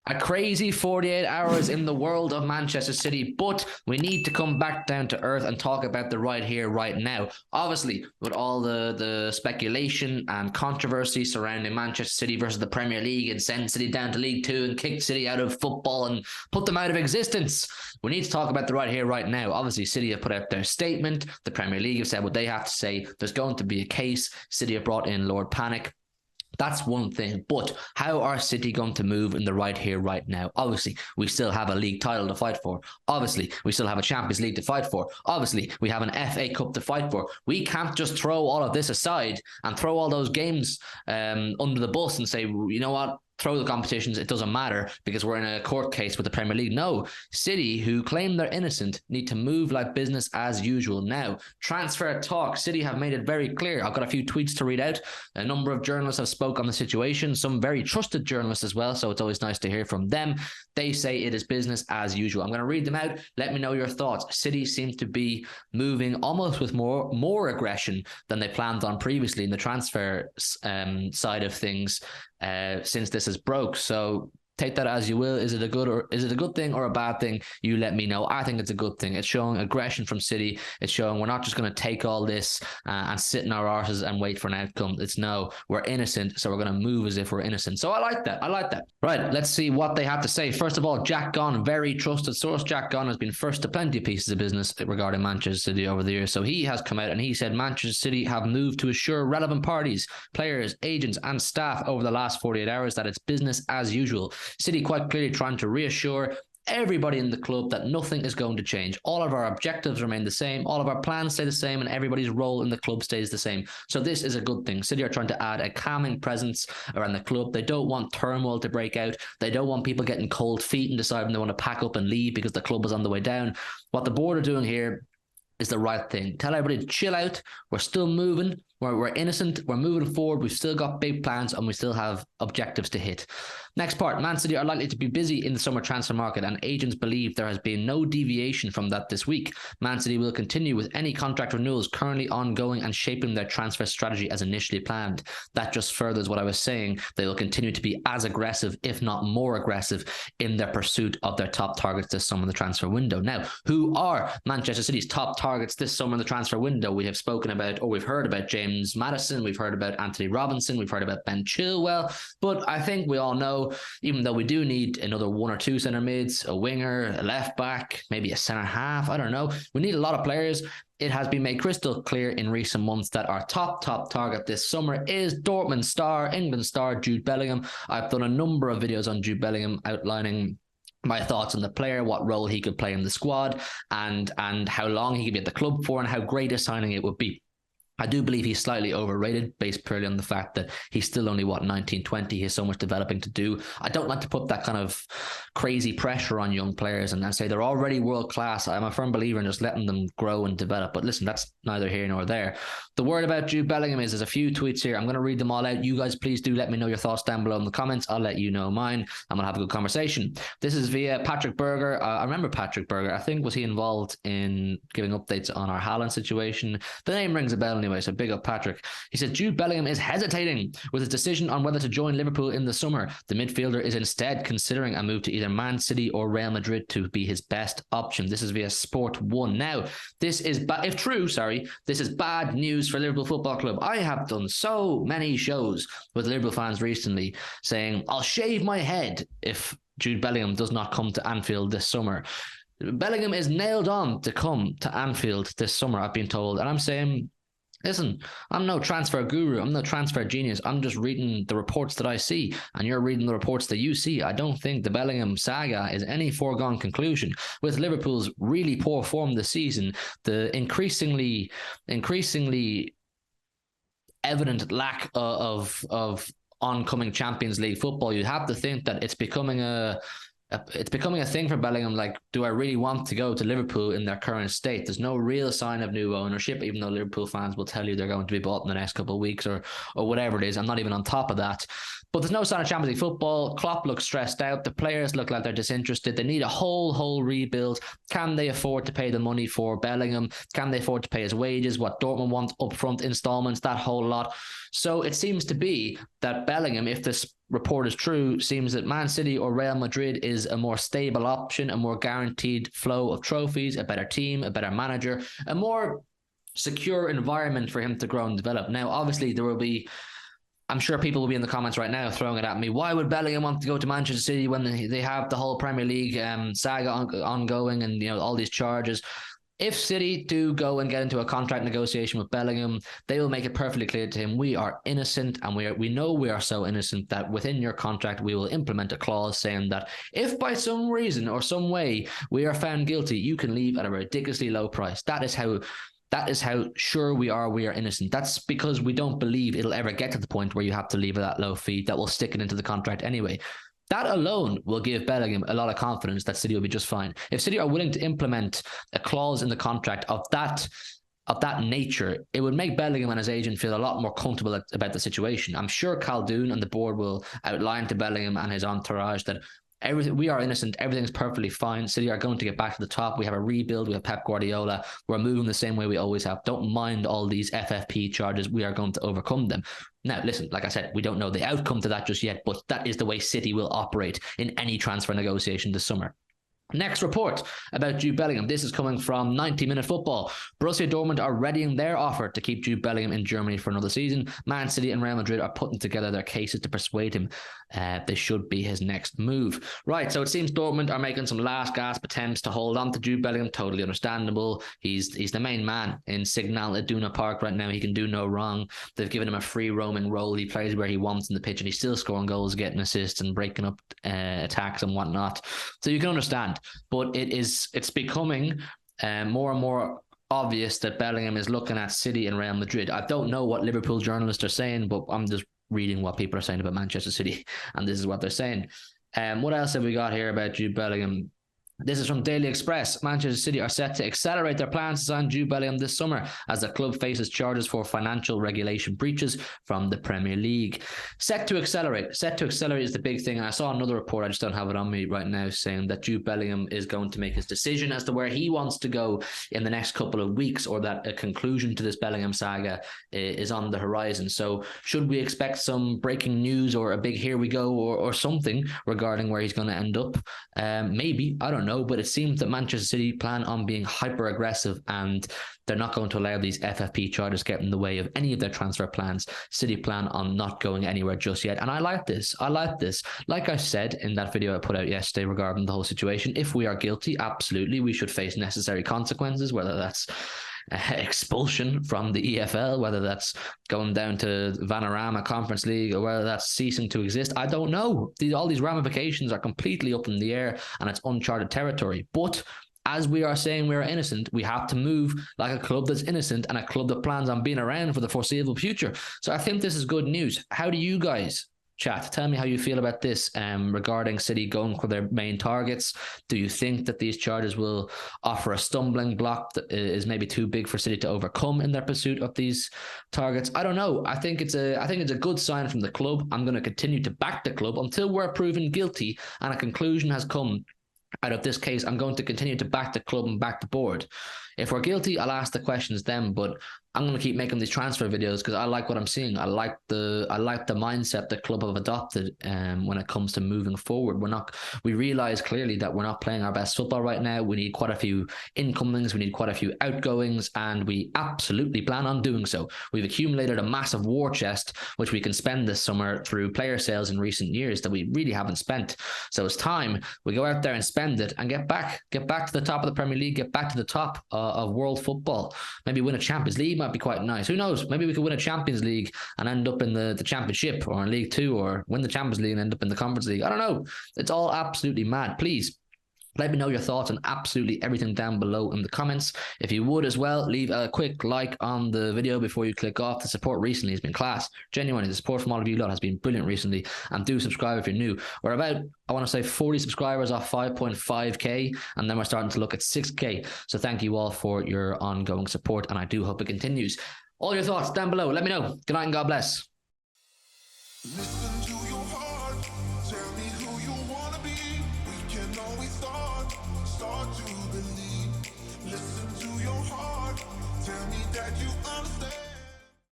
A crazy 48 hours in the world of Manchester City, but we need to come back down to earth and talk about the right here, right now. Obviously, with all the speculation and controversy surrounding Manchester City versus the Premier League and send City down to League Two and kick City out of football and put them out of existence, we need to talk about the right here, right now. Obviously, City have put out their statement. The Premier League have said what they have to say. There's going to be a case. City have brought in Lord Panic. That's one thing, but how are City going to move in the right here, right now? Obviously, we still have a league title to fight for. Obviously, we still have a Champions League to fight for. Obviously, we have an FA Cup to fight for. We can't just throw all of this aside and throw all those games under the bus and say, you know what? Throw the competitions, it doesn't matter because we're in a court case with the Premier League. No, City, who claim they're innocent, need to move like business as usual. Now, transfer talk, City have made it very clear. I've got a few tweets to read out. A number of journalists have spoke on the situation, some very trusted journalists as well, so it's always nice to hear from them. They say it is business as usual. I'm going to read them out. Let me know your thoughts. City seems to be moving almost with more aggression than they planned on previously in the transfer side of things. Since this is broke, so take that as you will. Is it a good thing or a bad thing? You let me know. I think it's a good thing. It's showing aggression from City. It's showing we're not just going to take all this and sit in our arses and wait for an outcome. It's no, we're innocent, so we're going to move as if we're innocent. So I like that. Right, let's see what they have to say. First of all, Jack Gunn, very trusted source. Jack Gunn has been first to plenty of pieces of business regarding Manchester City over the years. So he has come out and he said Manchester City have moved to assure relevant parties, players, agents and staff over the last 48 hours that it's business as usual. City quite clearly trying to reassure everybody in the club that nothing is going to change. All of our objectives remain the same, all of our plans stay the same, and everybody's role in the club stays the same. So this is a good thing. City are trying to add a calming presence around the club. They don't want turmoil to break out. They don't want people getting cold feet and deciding they want to pack up and leave because the club is on the way down. What the board are doing here is the right thing. Tell everybody to chill out. We're still moving. We're innocent. We're moving forward. We've still got big plans and we still have objectives to hit. Next part, Man City are likely to be busy in the summer transfer market and agents believe there has been no deviation from that this week. Man City will continue with any contract renewals currently ongoing and shaping their transfer strategy as initially planned. That just furthers what I was saying. They will continue to be as aggressive, if not more aggressive, in their pursuit of their top targets this summer in the transfer window. Now, who are Manchester City's top targets this summer in the transfer window? We have spoken about, or we've heard about James Maddison, we've heard about Anthony Robinson, we've heard about Ben Chilwell, but I think we all know, even though we do need another one or two centre mids, a winger, a left back, maybe a centre half, I don't know. We need a lot of players. It has been made crystal clear in recent months that our top target this summer is Dortmund star, England star, Jude Bellingham. I've done a number of videos on Jude Bellingham outlining my thoughts on the player, what role he could play in the squad, and how long he could be at the club for, and how great a signing it would be. I do believe he's slightly overrated based purely on the fact that he's still only, 19, 20. He has so much developing to do. I don't like to put that kind of crazy pressure on young players and say they're already world class. I'm a firm believer in just letting them grow and develop. But listen, that's neither here nor there. The word about Jude Bellingham is there's a few tweets here. I'm going to read them all out. You guys, please do let me know your thoughts down below in the comments. I'll let you know mine. I'm going to have a good conversation. This is via Patrick Berger. I remember Patrick Berger. I think was he involved in giving updates on our Haaland situation? The name rings a bell anyway, so big up Patrick. He said Jude Bellingham is hesitating with his decision on whether to join Liverpool in the summer. The midfielder is instead considering a move to either Man City or Real Madrid to be his best option. This is via Sport 1. Now, this is, if true, this is bad news for Liverpool Football Club. I have done so many shows with Liverpool fans recently saying, I'll shave my head if Jude Bellingham does not come to Anfield this summer. Bellingham is nailed on to come to Anfield this summer, I've been told. And I'm saying, listen, I'm no transfer guru. I'm no transfer genius. I'm just reading the reports that I see, and you're reading the reports that you see. I don't think the Bellingham saga is any foregone conclusion. With Liverpool's really poor form this season, the increasingly evident lack of oncoming Champions League football, you have to think that it's becoming a thing for Bellingham. Like, do I really want to go to Liverpool in their current state? There's no real sign of new ownership, even though Liverpool fans will tell you they're going to be bought in the next couple of weeks or whatever it is. I'm not even on top of that. But there's no sign of Champions League football. Klopp looks stressed out. The players look like they're disinterested. They need a whole rebuild. Can they afford to pay the money for Bellingham? Can they afford to pay his wages? What Dortmund wants, upfront installments, that whole lot. So it seems to be that Bellingham, if this report is true, seems that Man City or Real Madrid is a more stable option, a more guaranteed flow of trophies, a better team, a better manager, a more secure environment for him to grow and develop. Now, obviously, there will be, I'm sure people will be in the comments right now throwing it at me. Why would Bellingham want to go to Manchester City when they have the whole Premier League saga ongoing and, you know, all these charges? If City do go and get into a contract negotiation with Bellingham, they will make it perfectly clear to him, we are innocent, and we know we are so innocent that within your contract we will implement a clause saying that if by some reason or some way we are found guilty, you can leave at a ridiculously low price. That is how sure we are innocent. That's because we don't believe it'll ever get to the point where you have to leave at that low fee. That will stick it into the contract anyway. That alone will give Bellingham a lot of confidence that City will be just fine. If City are willing to implement a clause in the contract of that nature, it would make Bellingham and his agent feel a lot more comfortable about the situation. I'm sure Khaldoon and the board will outline to Bellingham and his entourage that we are innocent, everything's perfectly fine. City are going to get back to the top. We have a rebuild, we have Pep Guardiola, we're moving the same way we always have. Don't mind all these FFP charges, we are going to overcome them. Now, listen, like I said, we don't know the outcome to that just yet, but that is the way City will operate in any transfer negotiation this summer. Next report about Jude Bellingham. This is coming from 90-Minute Football. Borussia Dortmund are readying their offer to keep Jude Bellingham in Germany for another season. Man City and Real Madrid are putting together their cases to persuade him this should be his next move. Right, so it seems Dortmund are making some last gasp attempts to hold on to Jude Bellingham. Totally understandable. He's the main man in Signal Iduna Park right now. He can do no wrong. They've given him a free roaming role. He plays where he wants in the pitch, and he's still scoring goals, getting assists, and breaking up attacks and whatnot. So you can understand. But it's becoming more and more obvious that Bellingham is looking at City and Real Madrid. I don't know what Liverpool journalists are saying, but I'm just reading what people are saying about Manchester City, and this is what they're saying. What else have we got here about Jude Bellingham? This is from Daily Express. Manchester City are set to accelerate their plans to sign Jude Bellingham this summer as the club faces charges for financial regulation breaches from the Premier League. Set to accelerate. Set to accelerate is the big thing. And I saw another report, I just don't have it on me right now, saying that Jude Bellingham is going to make his decision as to where he wants to go in the next couple of weeks, or that a conclusion to this Bellingham saga is on the horizon. So should we expect some breaking news or a big here we go or something regarding where he's going to end up? Maybe. I don't know. But it seems that Manchester City plan on being hyper aggressive, and they're not going to allow these FFP charges get in the way of any of their transfer plans. City plan on not going anywhere just yet, and I like this. Like I said in that video I put out yesterday regarding the whole situation, if we are guilty, absolutely we should face necessary consequences, whether that's expulsion from the EFL, whether that's going down to Vanarama Conference League, or whether that's ceasing to exist. I don't know. All these ramifications are completely up in the air, and it's uncharted territory. But as we are saying we are innocent, we have to move like a club that's innocent and a club that plans on being around for the foreseeable future. So I think this is good news. How do you guys chat? Tell me how you feel about this regarding City going for their main targets. Do you think that these charges will offer a stumbling block that is maybe too big for City to overcome in their pursuit of these targets? I don't know. I think it's a good sign from the club. I'm going to continue to back the club until we're proven guilty and a conclusion has come out of this case. I'm going to continue to back the club and back the board. If we're guilty, I'll ask the questions then, but I'm going to keep making these transfer videos because I like what I'm seeing. I like the mindset the club have adopted when it comes to moving forward. We realize clearly that we're not playing our best football right now. We need quite a few incomings, we need quite a few outgoings, and we absolutely plan on doing so. We've accumulated a massive war chest which we can spend this summer through player sales in recent years that we really haven't spent. So it's time we go out there and spend it and get back to the top of the Premier League, get back to the top of world football. Maybe win a Champions League might be quite nice. Who knows? Maybe we could win a Champions League and end up in the Championship or in League Two, or win the Champions League and end up in the Conference League. I don't know. It's all absolutely mad. Please let me know your thoughts on absolutely everything down below in the comments. If you would as well, leave a quick like on the video before you click off. The support recently has been class. Genuinely, the support from all of you lot has been brilliant recently. And do subscribe if you're new. We're about, I want to say, 40 subscribers off 5.5k, and then we're starting to look at 6k. So thank you all for your ongoing support, and I do hope it continues. All your thoughts down below. Let me know. Good night and God bless.